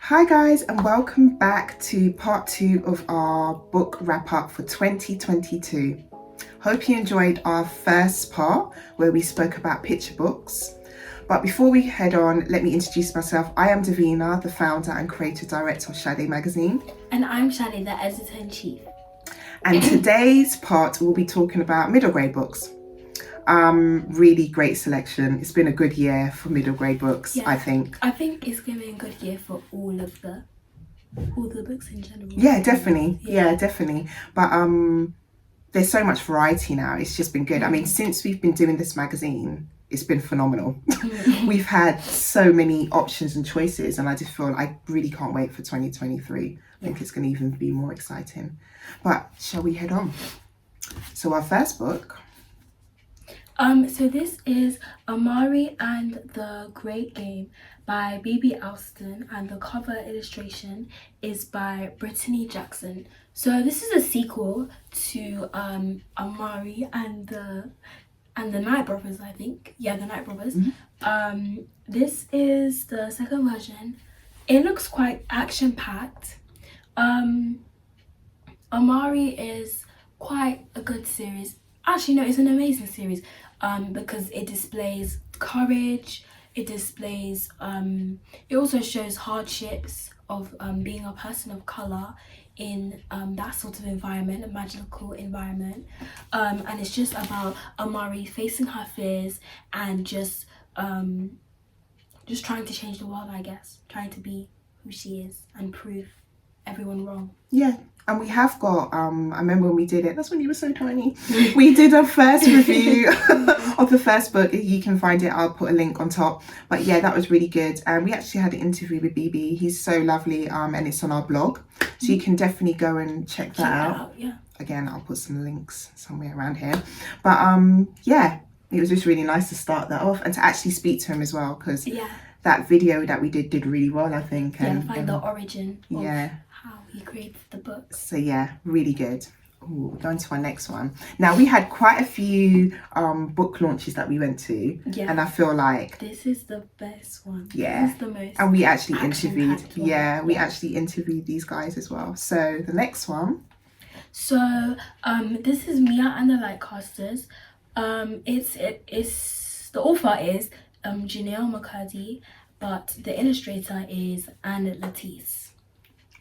Hi guys, and welcome back to part 2 of our book wrap up for 2022. Hope you enjoyed our first part where we spoke about picture books. But before we head on, let me introduce myself. I am Davina, the founder and creative director of Sadé magazine. And I'm Sadé, the editor-in-chief. And today's part we'll be talking about middle grade books. Really great selection. It's been a good year for middle grade books, Yeah, I think. I think it's going to be a good year for all the books in general. Yeah, definitely. Yeah, definitely. But there's so much variety now. It's just been good. I mean, since we've been doing this magazine, it's been phenomenal. We've had so many options and choices, and I just feel I really can't wait for 2023. I think it's going to even be more exciting. But shall we head on? So our first book. So this is AMARI and the Great Game by BB Alston, and the cover illustration is by Brittany Jackson. So this is a sequel to AMARI and the Night Brothers, I think. Yeah, the Night Brothers. This is the second version. It looks quite action-packed. AMARI is quite a good series. Actually, no, it's an amazing series because it displays courage, it displays, it also shows hardships of being a person of colour in that sort of environment, a magical environment. And it's just about AMARI facing her fears and just trying to change the world, I guess. Trying to be who she is and prove everyone wrong. Yeah. And we have got, I remember when we did it, that's when you were so tiny. We did a first review of the first book. You can find it, I'll put a link on top. But yeah, that was really good. And we actually had an interview with BB. He's so lovely, and it's on our blog. So you can definitely go and check that out. Yeah. Again, I'll put some links somewhere around here. But yeah, it was just really nice to start that off and to actually speak to him as well. Because that video that we did really well, I think. And find the origin of how he created the books. So yeah, really good. Ooh, we're going to our next one. Now, we had quite a few book launches that we went to. Yeah. And I feel like this is the best one. Yeah. This is the most. And we actually interviewed. Yeah, we actually interviewed these guys as well. So the next one. So this is Mia and the Lightcasters. It's the author is Janelle McCurdy, but the illustrator is Ana Latese.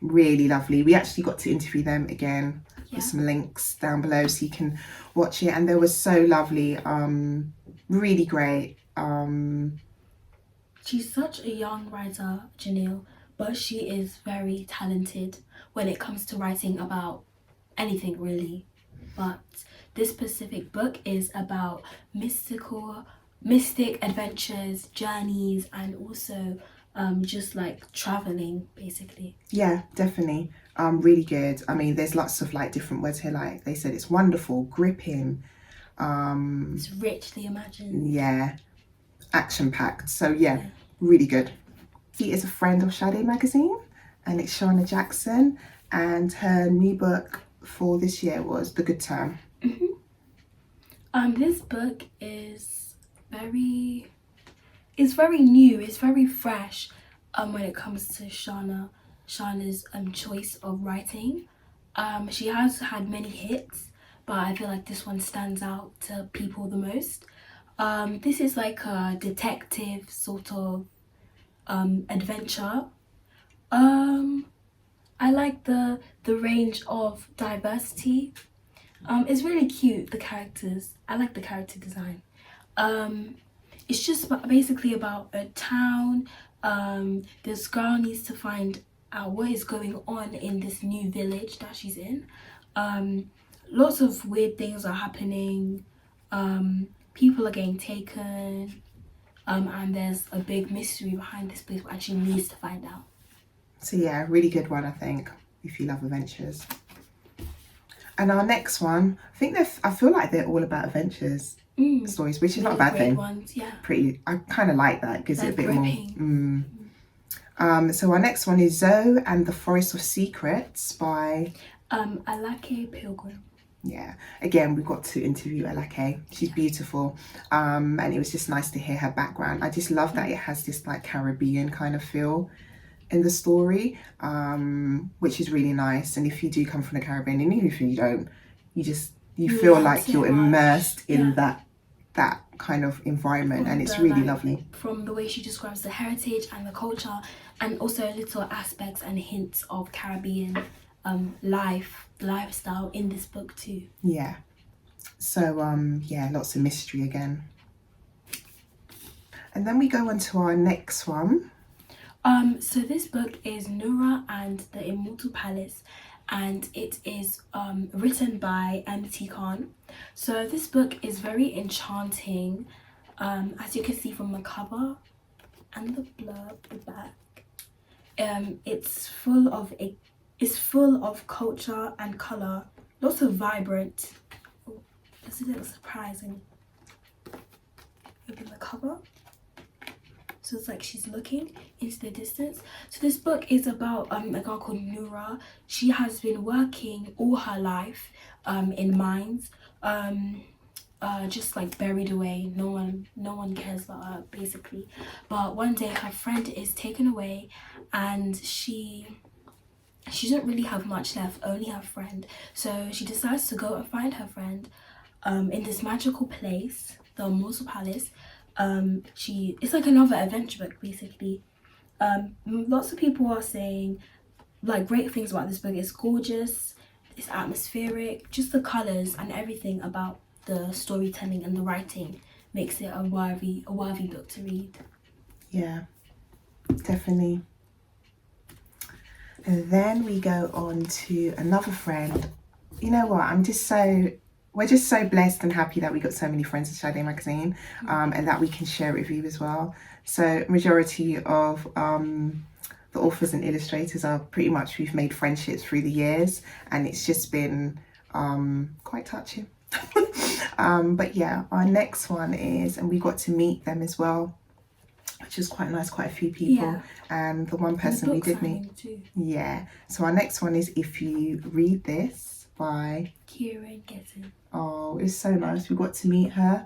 Really lovely. We actually got to interview them again. With some links down below so you can watch it, and they were so lovely. Really great. She's such a young writer, Janelle, but she is very talented when it comes to writing about anything really. But this specific book is about mystic adventures, journeys, and also just like traveling basically. Yeah, definitely. Really good. I mean, there's lots of like different words here, like they said it's wonderful, gripping, it's richly imagined. Yeah, action packed. So yeah, really good. She is a friend of Sadé magazine, and it's Sharna Jackson, and her new book for this year was The Good Term. This book is very new, it's very fresh when it comes to Sharna's choice of writing. She has had many hits, but I feel like this one stands out to people the most. This is like a detective sort of adventure. I like the range of diversity. It's really cute, the characters. I like the character design. It's just basically about a town. This girl needs to find out what is going on in this new village that she's in. Lots of weird things are happening. People are getting taken. And there's a big mystery behind this place which she needs to find out. So yeah, really good one, I think, if you love adventures. And our next one, I feel like they're all about adventures. Stories, which is not a bad thing. Ones, yeah. Pretty, I kind of like that. Gives it a bit more. So our next one is Zoe and the Forest of Secrets by Alake Pilgrim. Yeah, again, we got to interview Alake. She's beautiful, and it was just nice to hear her background. I just love that it has this like Caribbean kind of feel in the story, which is really nice. And if you do come from the Caribbean, and even if you don't, you feel like you're immersed in that kind of environment, and it's really lovely. From the way she describes the heritage and the culture, and also little aspects and hints of Caribbean lifestyle in this book too. Yeah. So yeah, lots of mystery again. And then we go on to our next one. So this book is NURA and the Immortal Palace, and it is written by M.T. Khan. So this book is very enchanting, as you can see from the cover and the blurb, the back. It's full of culture and color, lots of vibrant. Oh, this is a little surprising. Open the cover. So it's like she's looking into the distance. So this book is about a girl called NURA. She has been working all her life in mines, just like buried away. No one cares about her basically. But one day her friend is taken away, and she doesn't really have much left, only her friend. So she decides to go and find her friend in this magical place, the Immortal Palace. It's like another adventure book basically. Lots of people are saying like great things about this book. It's gorgeous, it's atmospheric, just the colors and everything about the storytelling and the writing makes it a worthy book to read. Yeah, definitely. And then we go on to another friend. You know what, we're just so blessed and happy that we got so many friends at Sadé magazine, and that we can share it with you as well. So majority of the authors and illustrators are pretty much, we've made friendships through the years, and it's just been quite touching. But yeah, our next one is, and we got to meet them as well, which is quite nice, quite a few people. Yeah. And the one person we did meet too. Yeah, so our next one is If You Read This by Kereen Getten. Oh, it's so nice. We got to meet her,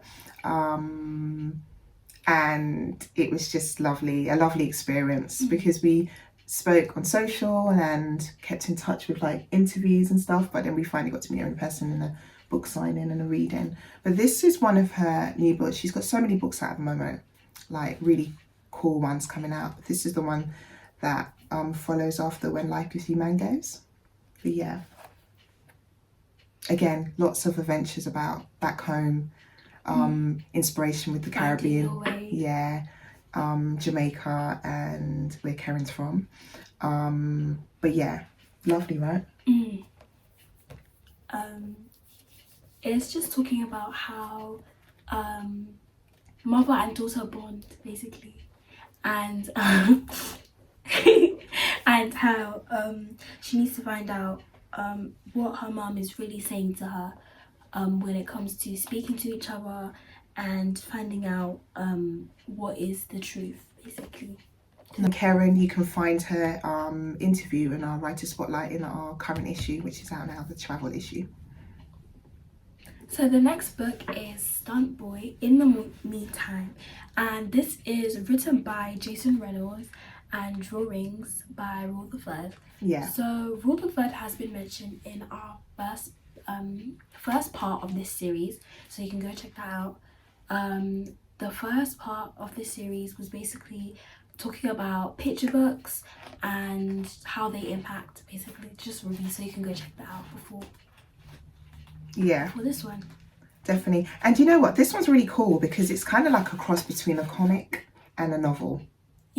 and it was just lovely, a lovely experience, because we spoke on social and kept in touch with like interviews and stuff, but then we finally got to meet her in person in a book signing and a reading. But this is one of her new books. She's got so many books out at the moment, like really cool ones coming out. But this is the one that follows after When Life Gives You Mangoes. But yeah, again, lots of adventures about back home, inspiration with the Caribbean, yeah, Jamaica and where Kereen's from. But yeah, lovely, right? It's just talking about how mother and daughter bond basically, and and how she needs to find out what her mom is really saying to her when it comes to speaking to each other and finding out what is the truth basically. And Kereen, you can find her interview in our Writer Spotlight in our current issue, which is out now, the travel issue. So the next book is STUNTBOY in the Meantime, and this is written by Jason Reynolds and drawings by Raul III. Yeah. So Raul III has been mentioned in our first part of this series, so you can go check that out. The first part of this series was basically talking about picture books and how they impact, basically just review, so you can go check that out before this one. Definitely. And you know what, this one's really cool because it's kind of like a cross between a comic and a novel,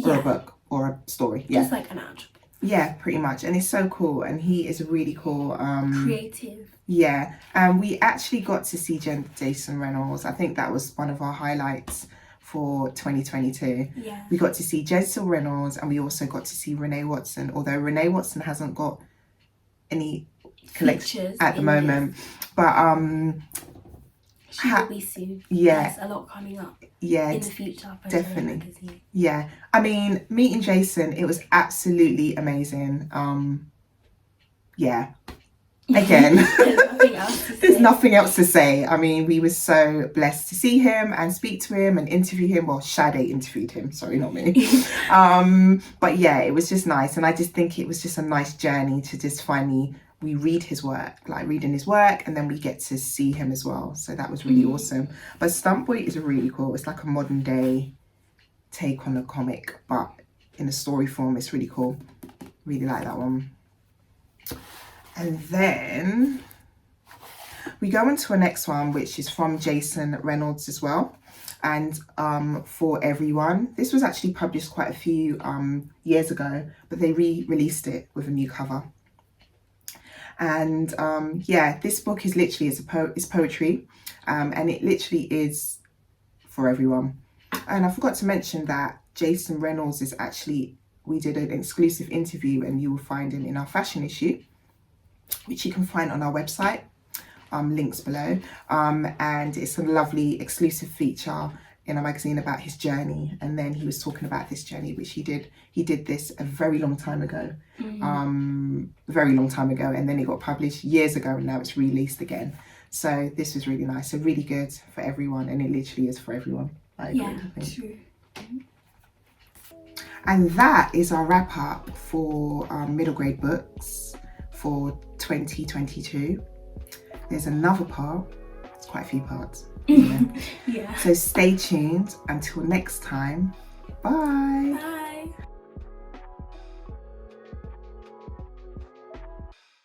or a book or a story. Just like an ad. Yeah, pretty much. And it's so cool, and he is really cool, creative. Yeah, and we actually got to see Jason Reynolds. I think that was one of our highlights for 2022. Yeah, we got to see Jason Reynolds, and we also got to see Renee Watson, although Renee Watson hasn't got any collections at the moment, but she will be soon. Yeah, there's a lot coming up. Yeah, in the future, definitely. Yeah, I mean, meeting Jason, it was absolutely amazing. Yeah, again. There's nothing else to say. There's nothing else to say. I mean, we were so blessed to see him and speak to him and interview him. Well, Sadé interviewed him, sorry, not me. But yeah, it was just nice. And I just think it was just a nice journey to just finally, we read his work, like reading his work, and then we get to see him as well. So that was really awesome. But STUNTBOY is really cool. It's like a modern day take on a comic, but in a story form. It's really cool. Really like that one. And then we go on to a next one, which is from Jason Reynolds as well. And For Everyone. This was actually published quite a few years ago, but they re-released it with a new cover. And yeah, this book is literally, it's poetry, and it literally is for everyone. And I forgot to mention that Jason Reynolds is actually, we did an exclusive interview, and you will find him in our fashion issue, which you can find on our website, links below. And it's a lovely exclusive feature in a magazine about his journey. And then he was talking about this journey, which he did this a very long time ago, very long time ago. And then it got published years ago, and now it's released again. So this was really nice. So really good for everyone. And it literally is for everyone. I agree, Yeah, I think. true. And that is our wrap up for middle grade books for 2022. There's another part. It's quite a few parts. Yeah. So stay tuned until next time. Bye. Bye.